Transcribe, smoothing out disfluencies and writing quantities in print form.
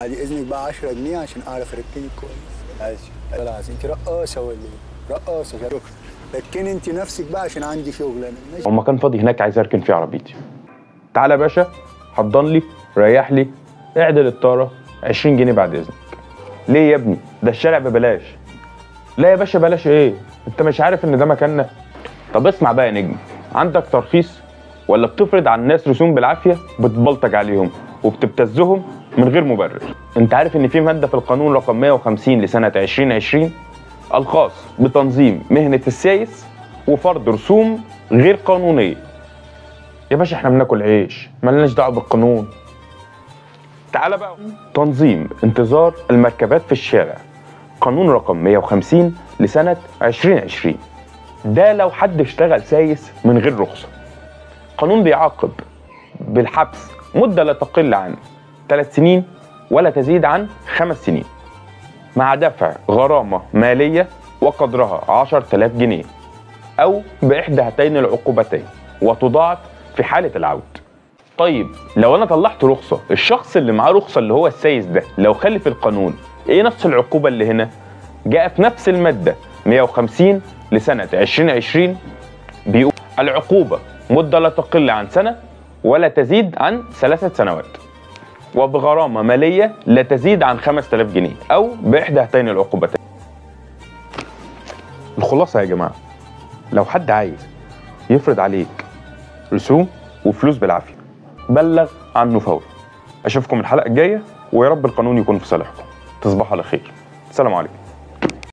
بعد اذنك بقى 10 جنيه عشان اعرف اركنك كويس. ماشي. خلاص انت رقاصه ولا ايه؟ رقاصه. شكرا. ركني انت نفسك بقى عشان عندي شغل انا. ماشي. هو مكان فاضي هناك عايز اركن فيه عربيتي. تعالى يا باشا، حضن لي، ريح لي، اعدل الطاره، 20 جنيه بعد اذنك. ليه يا ابني؟ ده الشارع ببلاش. لا يا باشا بلاش ايه؟ انت مش عارف ان ده مكاننا؟ طب اسمع بقى يا نجم، عندك ترخيص ولا بتفرض على الناس رسوم بالعافيه بتبلطج عليهم وبتبتزهم من غير مبرر؟ انت عارف ان في ماده في القانون رقم 150 لسنه 2020 الخاص بتنظيم مهنه السايس وفرض رسوم غير قانونيه. يا باشا احنا بناكل عيش، مالناش دعوه بالقانون. تعالى بقى، تنظيم انتظار المركبات في الشارع، قانون رقم 150 لسنه 2020. ده لو حد اشتغل سايس من غير رخصه، قانون بيعاقب بالحبس مده لا تقل عن 3 سنين ولا تزيد عن 5 سنين، مع دفع غرامه ماليه وقدرها 10,000 جنيه او باحدى هاتين العقوبتين، وتضاعف في حاله العود. طيب لو انا طلعت رخصه، الشخص اللي معاه رخصه اللي هو السايس ده لو خالف القانون، ايه نفس العقوبه اللي هنا؟ جاء في نفس الماده 150 لسنه 2020 بيقول العقوبه مده لا تقل عن سنه ولا تزيد عن 3 سنوات، وبغرامه ماليه لا تزيد عن 5000 جنيه او باحدى هاتين العقوبتين. الخلاصه يا جماعه، لو حد عايز يفرض عليك رسوم وفلوس بالعافيه، بلغ عنه فورا. اشوفكم الحلقه الجايه، ويا رب القانون يكون في صالحكم. تصبحوا على خير. السلام عليكم.